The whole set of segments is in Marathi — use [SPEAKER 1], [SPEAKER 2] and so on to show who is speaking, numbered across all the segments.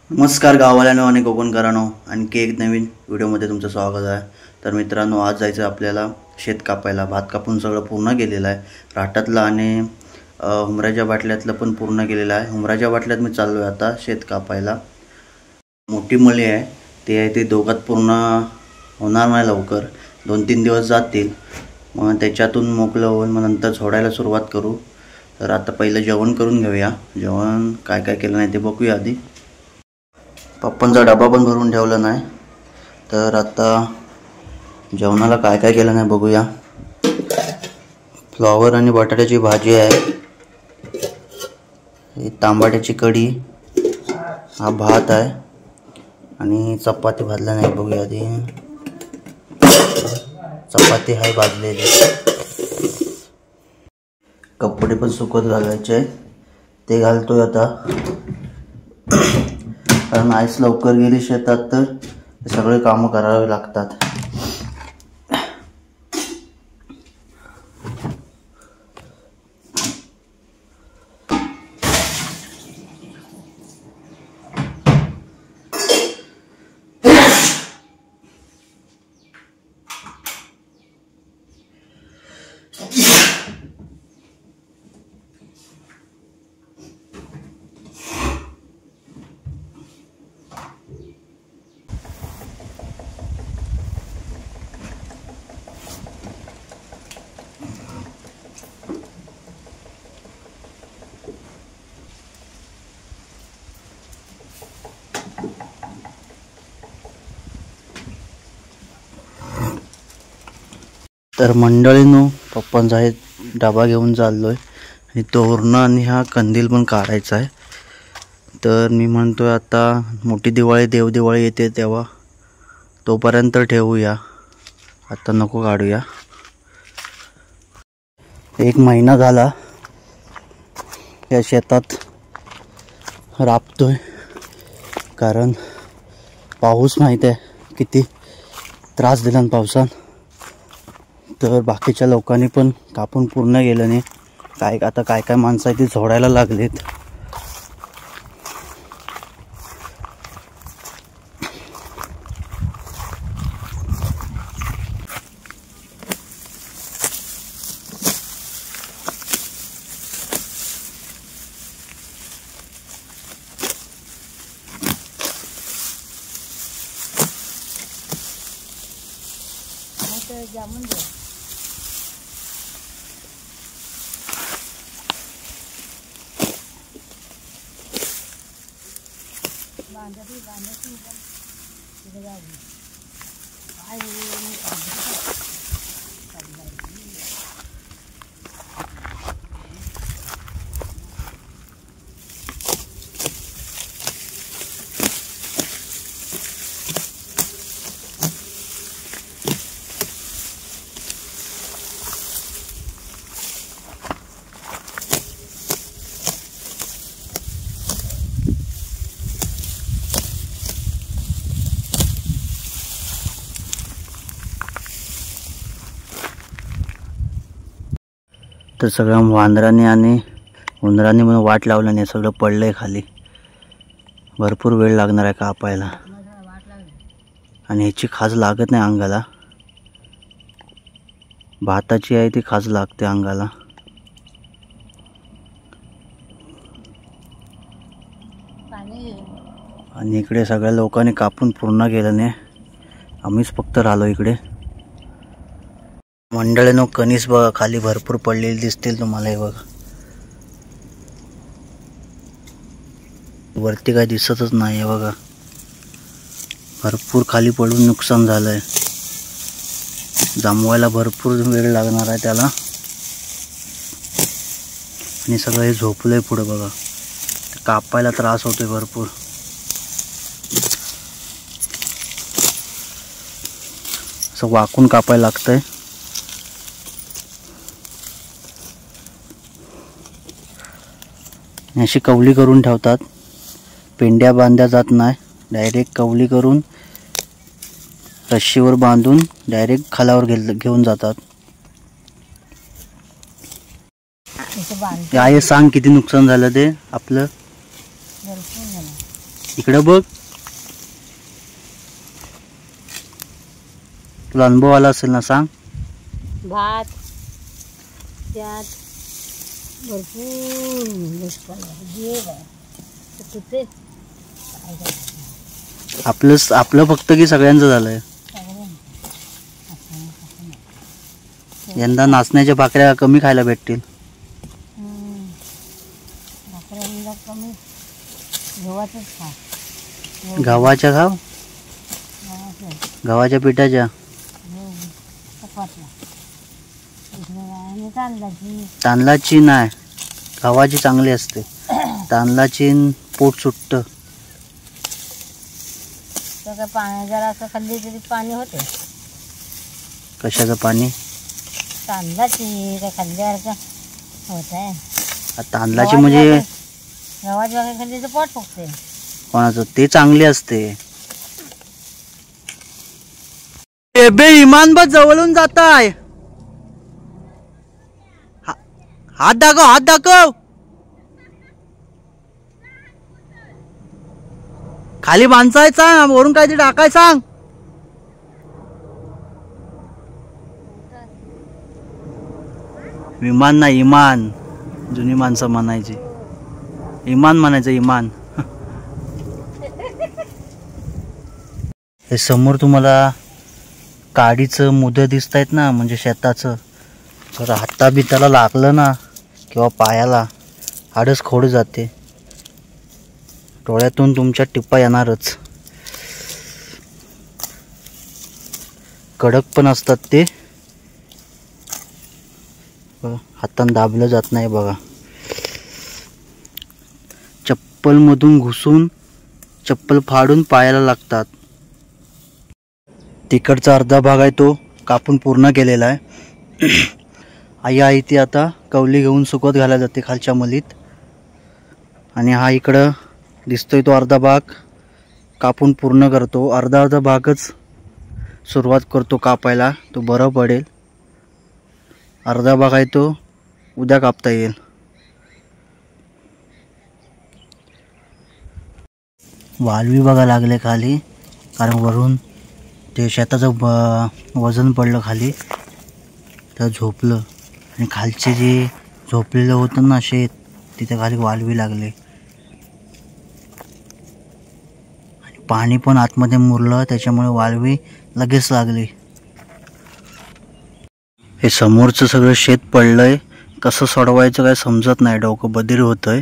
[SPEAKER 1] नमस्कार गाववाल्यांनो आणि कोकणकरांनो, आणखी एक नवीन व्हिडिओमध्ये तुमचं स्वागत आहे। तर मित्रांनो, आज जायचं आपल्याला शेत कापायला। भात कापून सगळं पूर्ण केलेलं आहे, राटातलं आणि हुमऱ्याच्या बाटल्यातलं पण पूर्ण केलेलं आहे। हुमऱ्याच्या बाटल्यात मी चाललो आहे आता शेत कापायला। मोठी मळी आहे, ते आहे ते दोघात पूर्ण होणार नाही लवकर, 2-3 दिवस जातील। मग त्याच्यातून मोकळं होऊन मग नंतर सोडायला सुरुवात करू। तर आता पहिलं जेवण करून घेऊया। जेवण काय काय केलं नाही ते बघूया आधी। पप्पांचा डबा पण भरून ठेवला नाही, तर आता जेवणाला काय काय केलं नाही बघूया। फ्लॉवर आणि बटाट्याची भाजी आहे, ही तांबाट्याची कढी, हा भात आहे आणि चपाती भाजला नाही बघूया आधी। चपाती आहे भाजलेली। कपडे पण सुकत घालायचे, ते घालतोय आता, कारण आईस लवकर गेली शेतात तर सगळे कामं करावे लागतात। तर मंडळींनो, पप्पांचा आहे डबा घेऊन चाललोय आणि तोरणं आणि हा कंदील पण काढायचा आहे। तर मी म्हणतोय आता मोठी दिवाळी, देवदिवाळी येते तेव्हा तोपर्यंत ठेवूया, आता नको काढूया। 1 महिना झाला या शेतात राबतोय, कारण पाऊस माहीत आहे किती त्रास दिला पावसानं। तर बाकीच्या लोकांनी पण कापून पूर्ण केलं नाही, आता काय माणसं आहे ती झोडायला लागलेत। तर सगळं वांदराने आणि उंदराने म्हणून वाट लावल्याने सगळं पडलंय खाली। भरपूर वेळ लागणार आहे कापायला आणि ह्याची खाज लागत नाही अंगाला, भाताची आहे ती खाज लागते अंगाला। आणि इकडे सगळ्या लोकांनी कापून पूर्ण केलं नाही, आम्हीच फक्त राहिलो इकडे। मंडळींनो, कणीस बघा खाली भरपूर पडलेली दिसतील तुम्हाला, हे बघा वरती काय दिसतच नाही, बघा भरपूर खाली पडून नुकसान झालंय। जमवायला भरपूर वेळ लागणार आहे त्याला, आणि सगळं हे झोपलंय पुढे बघा, कापायला त्रास होतोय भरपूर। असं वाकून कापायला लागतंय। अशी कवली करून ठेवतात, पेंड्या बांधल्या जात नाही, डायरेक्ट कवली करून रस्सीवर बांधून डायरेक्ट खालावर घेऊन जातात। काय सांग किती नुकसान झालं ते आपलं? इकडे बघ, तुला अनुभव आला असेल ना, सांग.
[SPEAKER 2] भात त्यात भरपूर
[SPEAKER 1] आपलं फक्त की सगळ्यांचं झालंय. यंदा नाचण्याच्या भाकऱ्या कमी खायला भेटतील. गव्हाच्या खाव, गव्हाच्या पिठाच्या. तांदळाची नाही, गव्हाची चांगली असते. तांदळाची पोट सुट्ट.
[SPEAKER 2] पाणी जरा असं खाल्ली तरी पाणी होते.
[SPEAKER 1] कशाचं पाणी?
[SPEAKER 2] तांदळाची काय खाल्ल्यासारखं होत आहे.
[SPEAKER 1] तांदळाची म्हणजे
[SPEAKER 2] गव्हाची वगैरे खाल्ली तर पोट फुगते.
[SPEAKER 1] कोणाचं? ते चांगली असते. बे इमान बस जवळून जाताय. हात दाखव, हात दाखव. खाली बांधाय सांग, वरून काहीतरी टाकाय सांग. विमान नाही, इमान. जुनी माणसं म्हणायची इमान, म्हणायचं इमान. हे समोर तुम्हाला काडीचं मुद दिसत आहेत ना, म्हणजे शेताचं. जर हाता बिताला लागलं ना किंवा पायाला, हाडच खोड जाते. डोळ्यातून तुमच्या टिप्पा येणारच. कडक पण असतात ते, हातान दाबलं जात नाही बघा. चप्पल मधून घुसून चप्पल फाडून पायाला लागतात. तिकडचा अर्धा भाग आहे तो कापून पूर्ण केलेला आहे. आई आहे ती आता कवली घेऊन सुकत घालायला जाते खालच्या मलीत. आणि हा इकडं दिसतोय तो अर्धा भाग कापून पूर्ण करतो. अर्धा भागच सुरुवात करतो कापायला, तो बरं पडेल. अर्धा भाग आहे तो उद्या कापता येईल. वाळवी बघा लागले खाली, कारण वरून ते शेताचं वजन पडलं खाली, तर झोपलं. आणि खालचे जे झोपलेलं होतं ना शेत, तिथे खाली वाळवी लागले. आणि पाणी पण आतमध्ये मुरलं, त्याच्यामुळे वाळवी लगेच लागली. हे समोरचं सगळं शेत पडलंय, कसं सोडवायचं काय समजत नाही. डोकं बधीर होतंय.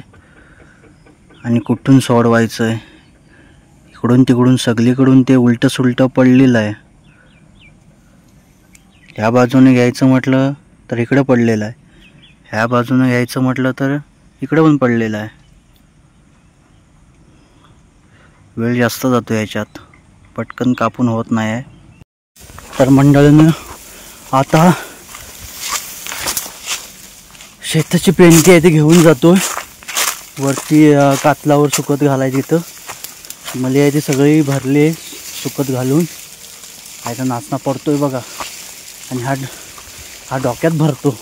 [SPEAKER 1] आणि कुठून सोडवायचंय? इकडून तिकडून सगळीकडून ते उलटं सुलटं पडलेलं आहे. ह्या बाजूने घ्यायचं म्हटलं तर इकडे पडलेलं आहे, ह्या बाजूने घ्यायचं म्हटलं तर इकडे पण पडलेलं आहे. वेळ जास्त जातो याच्यात, पटकन कापून होत नाही आहे. तर मंडळीनं आता शेताची पेंटी आहे ती घेऊन जातोय वरती कातलावर सुकत घालायची. इथं मली आहे ती सगळी भरली सुकत घालून. आयचा नाचना पडतोय बघा. आणि हा डोक्यात भरतो.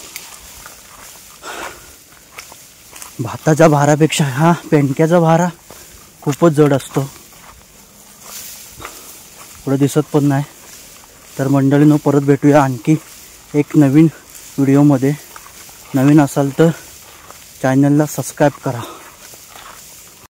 [SPEAKER 1] भाताच्या भारापेक्षा हा पेंडक्याचा भारा खूपच जड असतो, पुढे दिसत पण नाही. तर मंडळींनो, परत भेटूया आणखी एक नवीन व्हिडिओमध्ये. नवीन असाल तर चॅनलला सबस्क्राईब करा.